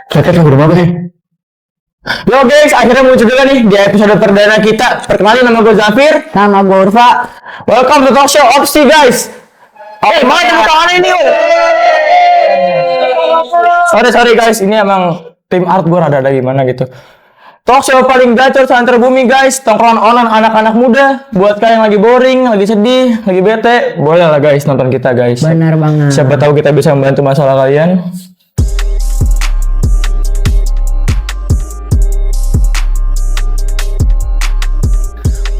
Kakek udah apa sih? Yo guys, akhirnya muncul juga nih di episode perdana kita. Perkenalin, nama gue Zafir. Nama gue Urfa. Welcome to talk show Opsi guys. Mana tepuk tangan ini? Sorry guys, ini emang tim art gue rada gimana gitu. Talk show paling gacor seantar bumi guys. Tongkrongan online anak-anak muda. Buat kalian yang lagi boring, lagi sedih, lagi bete, boleh lah guys nonton kita guys. Benar banget. Siapa tahu kita bisa membantu masalah kalian.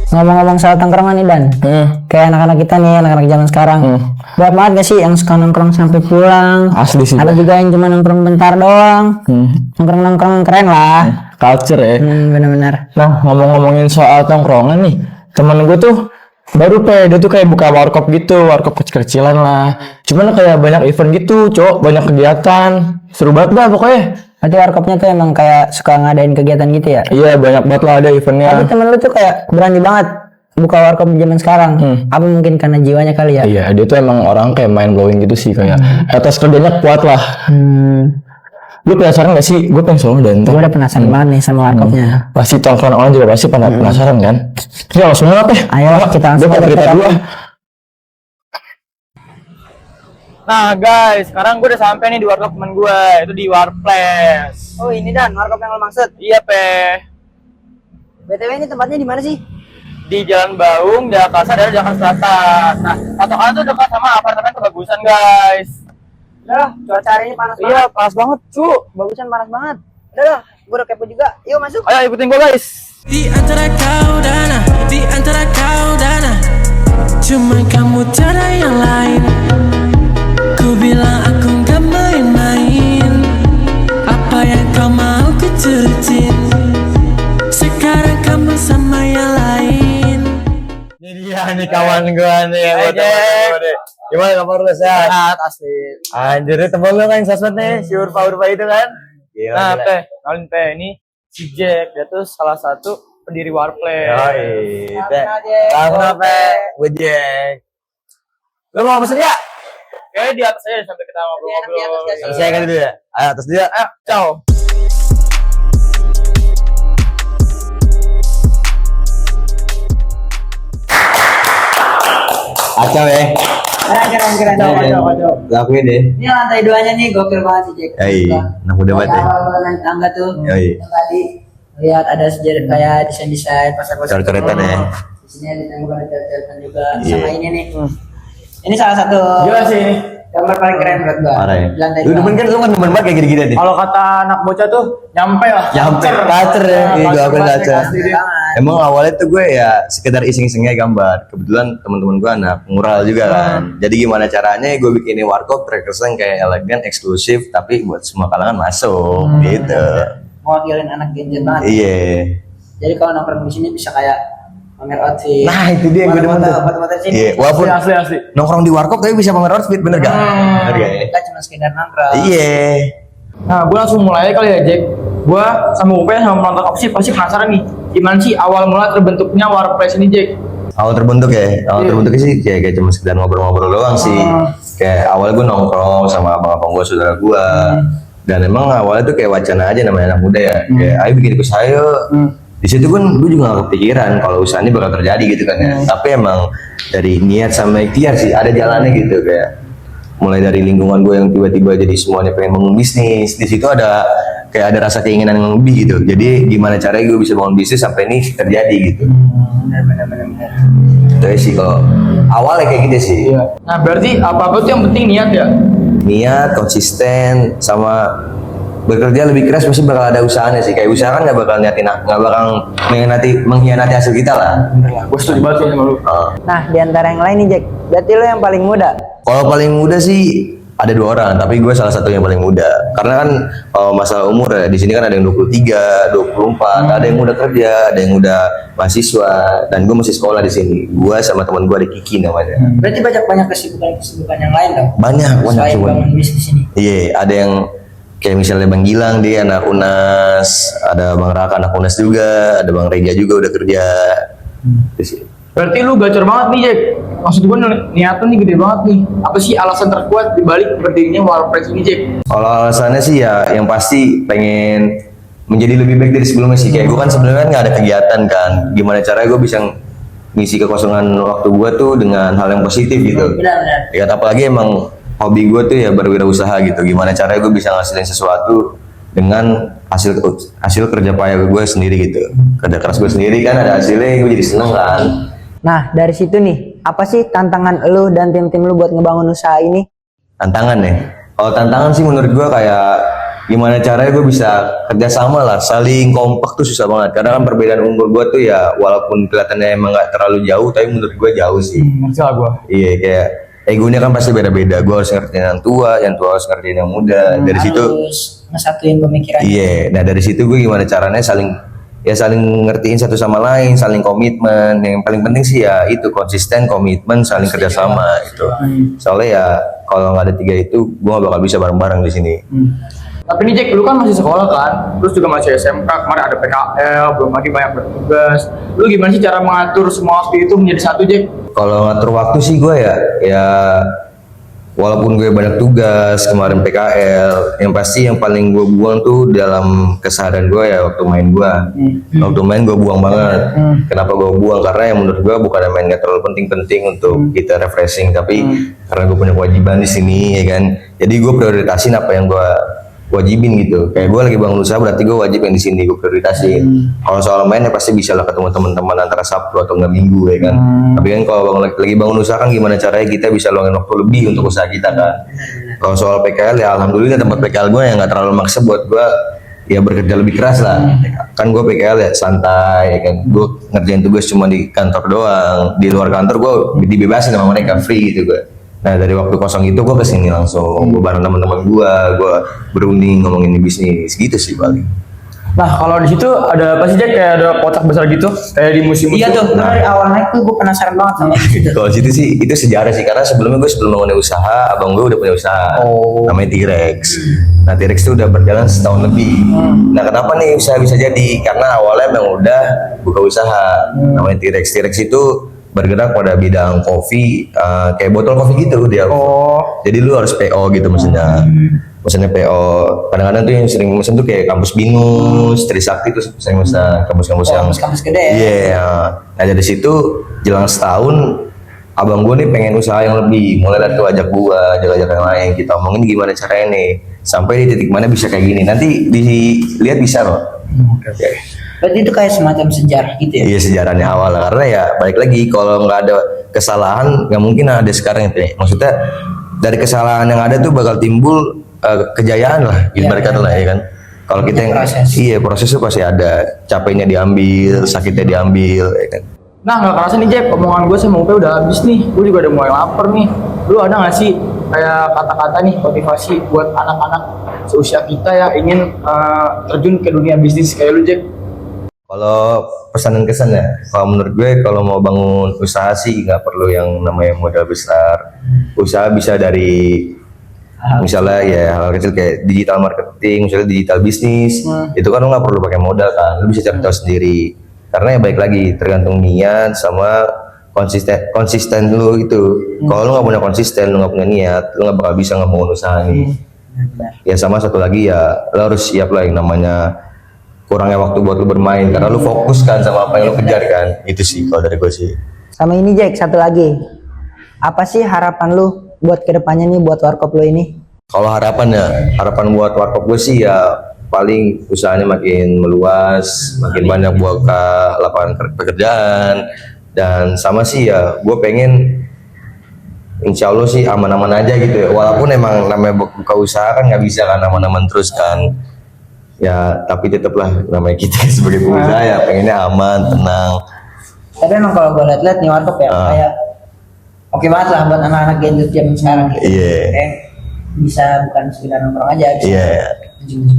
Ngomong-ngomong soal tongkrongan nih Dan, kayak anak-anak kita nih, anak-anak zaman sekarang, banyak banget gak sih yang suka nongkrong sampai pulang? Asli sih. Ada juga yang cuma nongkrong bentar doang, nongkrong keren lah. Culture ya. Bener-bener. Nah, ngomongin soal tongkrongan nih, temen gue tuh baru dia tuh kayak buka warkop gitu, warkop kecil-kecilan lah. Cuman kayak banyak event gitu, cowok, banyak kegiatan. Seru banget dah pokoknya. Berarti warkopnya tuh emang kayak suka ngadain kegiatan gitu ya? Iya, banyak banget lah ada eventnya. Tapi temen lu tuh kayak berani banget buka warkop zaman sekarang. Apa mungkin karena jiwanya kali ya? Iya, dia tuh emang orang kayak mind blowing gitu sih, kayak etos kerjanya kuat lah. Lu penasaran gak sih? Gue pengen solo dan Gue udah penasaran banget nih sama warkopnya. pasti tongkrongan orang juga pasti pada penasaran kan? Ya langsung apa ya? Ayo kita langsung Gue ke cerita TKP. dulu. Nah guys, sekarang gue udah sampai nih di warkop temen gue, itu di Warplace. Oh ini Dan, warkop yang lo maksud? Iya pe, BTW ini tempatnya di mana sih? di Jalan Baung, Jakarta dari Jakarta Selatan. Nah, patokan tuh dekat sama apartemen kebagusan guys. Udah, cuaca hari ini panas banget. Iya, panas banget cu. Bagusan panas banget. Udah, gue udah kepo juga. Yuk masuk. Ayo ikutin gue guys. Di antara kau dan di antara kau dan cuma kamu tiada yang lain. Ku bilang aku gak main-main. Apa yang kau mau ku turutin. Sekarang kamu sama yang lain. Ini dia nih kawan gue nih, buat temen gue deh. Gimana kabar lu, sehat? asli. Anjir, temen lu kan yang sosmed nih, si Urfa itu kan. Gila, Nah, gila. Teh, kenalin Teh, ini si Jack, dia tuh salah satu pendiri Warplace. Yoi, Teh. Langsung apa? Gue Jack. Lu mau pesen ya? Kayaknya di atas aja sampai kita ngobrol-ngobrol. Terus saya kan dulu ya. Ayo atas dia. Ayo, ciao. Acau ya. Keren. Lakuin deh. Ini lantai 2-nya nih gokil banget sih Jack. Yoi, anak muda banget ya. Awal naik tangga tuh. Yoi. Yang tadi lihat ada sejarah kayak desain pasar-pasar. Coret-coretan ya. Di sini ada gambar coret-coretan juga. Iya. Sama ini nih. Ini salah satu Gila sih ini. gambar paling keren menurut gua. Parah ya. Di lantai Lu 2. demen kan, lu kan demen banget kayak gini-gini deh. Kalau kata anak bocah tuh, nyampe lah. Nyampe, kacer ya. Iya, gue akuin kacer. Emang awalnya tuh gue ya sekedar iseng-isengnya gambar. Kebetulan teman-teman gue anak mural juga kan. Jadi gimana caranya gue bikinin warkop terkesan kayak elegan, eksklusif, tapi buat semua kalangan masuk gitu. Mewakilin anak Gen Z banget. Iya. Jadi kalau nongkrong di sini bisa kayak pamer outfit. Nah itu dia yang gue demen tuh. Foto-foto sini. Iya, walaupun Asli. nongkrong di warkop tapi bisa pamer outfit, bener gak? Bener gak ya? Kita cuma sekedar nongkrong. Iya. Nah, gue langsung mulai kali ya, Jack. Gue sama Upe sama penonton Opsi pasti penasaran nih. Gimana sih awal mula terbentuknya Warplace ini, Jack? Awal terbentuk ya, terbentuknya sih kayak cuma sekedar ngobrol-ngobrol doang sih. Kayak awalnya gue nongkrong sama abang-abang gue, saudara gue. Dan emang awalnya tuh kayak wacana aja namanya anak muda ya. Kayak ayo bikin usaha yuk. Di situ pun gue juga gak kepikiran kalau usaha ini bakal terjadi gitu kan ya. Tapi emang dari niat sama ikhtiar sih ada jalannya gitu, kayak mulai dari lingkungan gue yang tiba-tiba jadi semuanya pengen bangun bisnis. Di situ ada kayak ada rasa keinginan yang lebih gitu. Jadi gimana caranya gue bisa bangun bisnis sampai ini terjadi gitu. Benar. Itu aja sih kalau awalnya kayak gitu sih. Iya. Nah, berarti apa-apa tuh yang penting niat ya? Niat, konsisten, sama bekerja lebih keras pasti bakal ada usahanya sih. Kayak usaha kan nggak bakal mengkhianati hasil kita lah. Gue setuju banget sih sama lu. Nah, di antara yang lain nih Jack, berarti lo yang paling muda. Kalau paling muda sih ada 2 orang, tapi gue salah satu yang paling muda. Karena kan masalah umur ya, di sini kan ada yang 23, 24, ada yang udah kerja, ada yang udah mahasiswa, dan gue masih sekolah di sini. Gue sama teman gue ada Kiki namanya. Berarti banyak kesibukan yang lain dong. Banyak Selain cuman. bangun bisnis ini. Iya, ada yang kayak misalnya Bang Gilang, dia anak UNAS, ada Bang Raka anak UNAS juga, ada Bang Reja juga udah kerja. Itu sih. Berarti lu gacor banget nih, Jack. Maksud gue niat lu nih gede banget nih. Apa sih alasan terkuat dibalik berdirinya Warplace ini, Jack? Kalau alasannya sih ya yang pasti pengen menjadi lebih baik dari sebelumnya sih. Kayak gue kan sebelumnya kan nggak ada kegiatan kan. Gimana caranya gue bisa ngisi kekosongan waktu gue tuh dengan hal yang positif gitu. Benar. Ya apalagi emang hobi gue tuh ya berwirausaha gitu. Gimana caranya gue bisa ngasilin sesuatu dengan hasil kerja payah gue sendiri gitu. Kerja keras gue sendiri kan ada hasilnya, gue jadi seneng kan. Nah, dari situ nih, apa sih tantangan lu dan tim-tim lu buat ngebangun usaha ini? Tantangan ya. Kalau tantangan sih menurut gue kayak gimana caranya gue bisa kerjasama lah, saling kompak tuh susah banget. Karena kan perbedaan umur gue tuh ya walaupun kelihatannya emang gak terlalu jauh, tapi menurut gue jauh sih. Ngerti lah gue. Iya kayak egonya kan pasti beda-beda. Gue harus ngertiin yang tua harus ngertiin yang muda. Dari situ, Harus ngesatuin pemikiran. iya. Nah dari situ gue gimana caranya saling ngertiin satu sama lain, saling komitmen. Yang paling penting sih ya itu konsisten, komitmen, saling kerjasama itu. Soalnya ya kalau nggak ada tiga itu, gue gak bakal bisa bareng-bareng di sini. Tapi nih Jack, lu kan masih sekolah kan, terus juga masih SMK, kemarin ada PKL, belum lagi banyak bertugas. Lu gimana sih cara mengatur semua waktu itu menjadi satu Jack? Kalau ngatur waktu sih gue ya walaupun gue banyak tugas kemarin PKL, yang pasti yang paling gue buang tuh dalam keseharian gue ya waktu main gue. Waktu main gue buang banget. Kenapa gue buang? Karena yang menurut gue bukan main gak terlalu penting-penting untuk kita refreshing, tapi karena gue punya kewajiban di sini ya kan. Jadi gue prioritasin apa yang gue wajibin gitu. Kayak gue lagi bangun usaha berarti gue wajib yang di sini gue prioritasin. Kalau soal main ya pasti bisa lah ketemu teman-teman antara Sabtu atau nggak Minggu ya kan. Tapi kan kalau lagi bangun usaha kan gimana caranya kita bisa luangin waktu lebih untuk usaha kita kan. Kalau soal PKL ya alhamdulillah tempat PKL gue yang nggak terlalu maksa buat gue ya bekerja lebih keras lah. Kan gue PKL ya santai ya kan. Gue ngerjain tugas cuma di kantor doang. Di luar kantor gue dibebasin sama mereka free gitu gue. Nah dari waktu kosong itu gue kesini langsung, gue bareng teman-teman gue berunding ngomongin bisnis gitu sih paling. Nah kalau di situ ada apa sih Jack? Kayak ada kotak besar gitu, kayak di museum. Iya tuh, dari awal naik tuh gue penasaran banget sama itu. Kalau situ sih itu sejarah sih karena sebelum bangun usaha, abang gue udah punya usaha, namanya T-Rex. Nah T-Rex itu udah berjalan setahun lebih. Nah kenapa nih usaha bisa jadi? Karena awalnya emang udah buka usaha, namanya T-Rex. T-Rex itu bergerak pada bidang kopi, kayak botol kopi gitu dia. Jadi lu harus PO gitu maksudnya. Maksudnya PO. Kadang-kadang tuh yang sering mesen tuh kayak kampus Binus, Trisakti tuh sering mesen kampus-kampus yang kampus gede ya. Iya. Nah dari situ jelang setahun abang gue nih pengen usaha yang lebih. Mulai dari tuh ajak yang lain. Kita omongin gimana caranya nih sampai di titik mana bisa kayak gini. Nanti dilihat bisa loh. Oke. Berarti itu kayak semacam sejarah gitu ya? Iya sejarahnya awal lah. Karena ya balik lagi kalau nggak ada kesalahan nggak mungkin ada sekarang itu ya. Maksudnya dari kesalahan yang ada tuh bakal timbul kejayaan lah, ibarat kata lah ya kan. Kalau kita yang prosesnya pasti ada, capeknya diambil, sakitnya diambil, ya kan. Nah nggak kerasa nih Jack, omongan gue sama Upe udah habis nih. Gue juga udah mulai lapar nih. Lu ada nggak sih kayak kata-kata nih motivasi buat anak-anak seusia kita yang ingin terjun ke dunia bisnis kayak lu Jack? Kalau pesan dan kesan ya, kalau menurut gue kalau mau bangun usaha sih nggak perlu yang namanya modal besar. Usaha bisa dari misalnya ya hal kecil kayak digital marketing, misalnya digital bisnis, itu kan lo nggak perlu pakai modal kan, lo bisa cari tahu sendiri. Karena ya baik lagi tergantung niat sama konsisten lo itu. Kalau lo nggak punya konsisten, lo nggak punya niat, lo nggak bakal bisa ngebangun usaha ini. Ya sama satu lagi ya lo harus siap lah yang namanya kurangnya waktu buat lu bermain karena lu fokus kan sama apa yang lu kejar kan. Itu sih kalau dari gue sih. Sama ini Jack, satu lagi, apa sih harapan lu buat kedepannya nih buat warkop lu ini? Kalau harapan buat warkop gue sih ya paling usahanya makin meluas, makin banyak buka lapangan pekerjaan, dan sama sih ya gue pengen insya Allah sih aman-aman aja gitu ya. Walaupun emang namanya buka usaha kan nggak bisa kan aman-aman terus kan. Ya tapi tetaplah namanya kita sebagai pengusaha ya pengennya aman, tenang. Tapi emang kalau gue liat-liat nih warkop ya kayak oke banget lah buat anak-anak Gen Z zaman sekarang gitu. Kayak bisa bukan sekedar nongkrong aja, bisa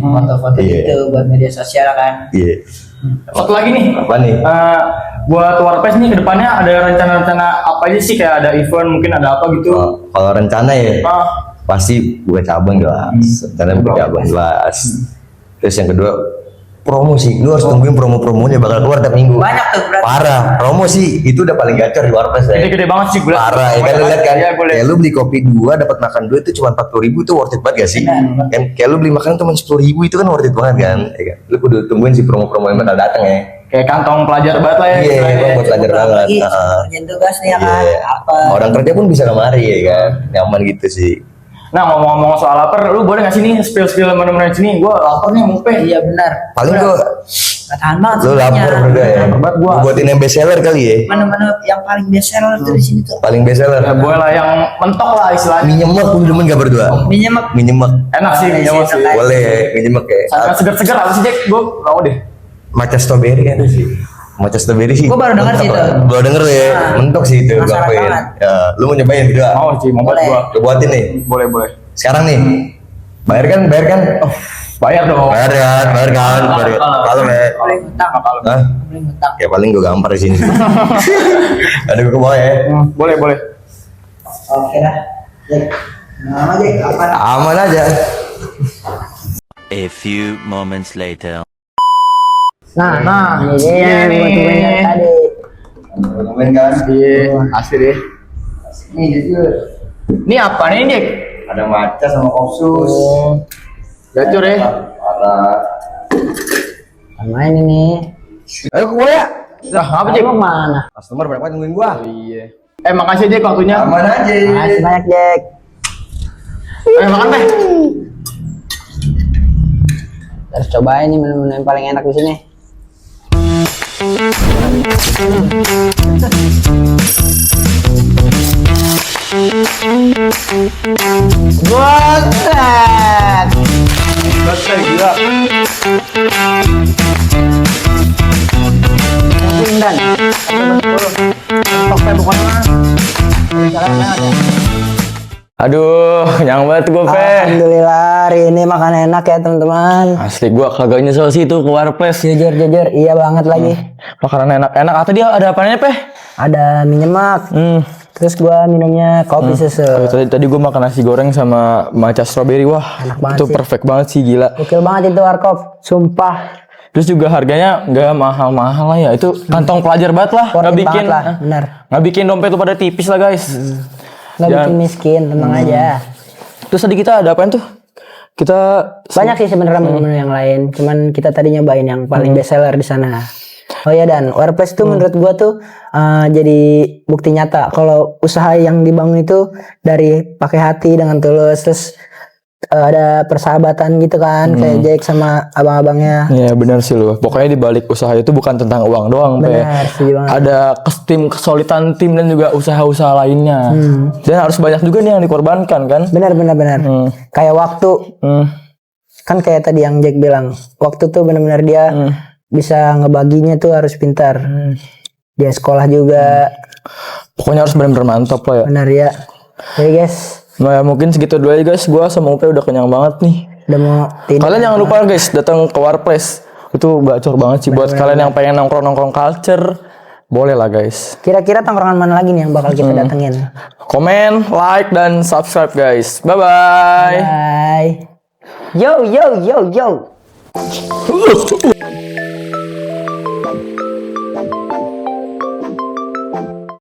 foto-foto gitu buat media sosial kan. Satu lagi nih. Apa nih? Buat Warpes nih kedepannya ada rencana-rencana apa aja sih, kayak ada event mungkin ada apa gitu? Kalau rencana ya pasti buka cabang jelas. Rencana buka cabang jelas. Terus yang kedua promosi. Lu harus tungguin promo-promonya bakal keluar tiap minggu. Banyak tuh berarti. Parah, promosi itu udah paling gacor di Warpes ya. Gede-gede banget sih gue. Parah, ya kan lu lihat kan? Iya, gue liat. Kayak lu beli kopi 2 dapat makan 2 itu cuma 40.000 tuh worth it banget gak sih? Kan kayak lu beli makanan cuma 10.000 itu kan worth it banget kan? Ya kan? Lu kudu tungguin sih promo-promo yang bakal datang ya. Kayak kantong pelajar banget lah ya. Iya, istilahnya. emang buat pelajar banget. Lagi kerjaan tugas nih ya kan. Iya. Apa? Orang kerja pun bisa kemari ya kan? Nyaman gitu sih. Nah ngomong-ngomong soal lapar, lu boleh nggak sih nih spill menu-menu sini? Gue lapar nih mau pe. Iya benar. Paling Gua gua nggak tahan banget. lu lapar sebenarnya. berdua ya. Lapar banget gua. Gua buatin yang best seller kali ya. Menu-menu yang paling best seller tuh di sini tuh. Paling best seller. Ya boleh lah yang mentok lah istilahnya. Mie nyemek lu demen gak berdua? Mie nyemek. Mie nyemek. Enak sih, Boleh nyaman sih, sih. enak. Boleh, mie nyemek ya. Sangat seger-seger apa sih Jack? Gue mau deh. Maca strawberry kan sih. Maca strawberry sih. Gua baru denger sih itu. Baru denger ya. Nah, Mentok sih itu penasaran gapain. banget. Ya, lu mau nyobain berdua? Mau sih, mau buat Boleh. gue. Lu buatin nih. Boleh. Sekarang nih. Bayar kan? Oh, Bayar dong. bayar kan. Kalau ya. Paling utang. Hah? Paling utang. Ya paling gue gampar di sini. Ada gue ke bawah ya. Boleh. Oke lah. Jack. Nama Jack apa? Aman aja. A few moments later. Nah, ini dia yang gua tungguin dari tadi. Temen kan? Iya, asli deh. Nih jujur. Ini apa nih Jack? Ada maca sama kopsus. Gacor ya. Parah. Main ini. Ayo ke gua ya. Lah, apa Jack? Mau mana? Customer banyak banget nungguin gua. Iya. Makasih Jack waktunya. Aman aja. Makasih banyak Jack. Makan deh. Harus cobain nih menu-menu yang paling enak di sini. Buset. Betul gila. Dan Tokpe pokoknya. Aduh, kenyang banget gue pe. Alhamdulillah hari ini makan enak ya teman-teman. Asli gue kagak nyesel sih tuh ke Warpes. Jujur iya banget lagi. Makanan enak. Atau dia ada apanya pe? Ada mie nyemek. Terus gua minumnya kopi susu. Tadi gue makan nasi goreng sama matcha strawberry. Wah, Enak banget itu sih. perfect banget sih gila. Gokil banget itu warkop, sumpah. Terus juga harganya nggak mahal-mahal lah ya. Itu kantong pelajar banget lah. Nggak Worth it bikin, banget lah, bener. nggak bikin dompet tuh pada tipis lah guys. Nggak Jangan- bikin miskin, tenang aja. Terus tadi kita ada apaan tuh? Kita Banyak sih sebenarnya menu-menu yang lain, cuman kita tadi nyobain yang paling best seller di sana. Oh ya dan Warpes tuh menurut gua tuh jadi bukti nyata kalau usaha yang dibangun itu dari pakai hati dengan tulus, terus ada persahabatan gitu kan, kayak Jack sama abang-abangnya. Iya benar sih lu. Pokoknya di balik usaha itu bukan tentang uang doang, Pe. Benar, setuju banget. Ada kesolidan tim dan juga usaha-usaha lainnya. Dan harus banyak juga nih yang dikorbankan kan. Benar. Kayak waktu, Hmm. kan kayak tadi yang Jack bilang, waktu tuh benar-benar dia bisa ngebaginya tuh harus pintar. Dia sekolah juga, Pokoknya harus benar-benar mantap lah ya. benar ya. Oke guys, Nah ya, mungkin segitu dulu aja guys. Gua sama Upe udah kenyang banget nih. udah mau tidur. Kalian jangan lupa guys datang ke Warpes. Itu gacor banget sih buat kalian yang pengen nongkrong culture. Boleh lah guys. Kira-kira tongkrongan mana lagi nih yang bakal kita datengin? Komen, like, dan subscribe guys. Bye-bye. Bye. Yo.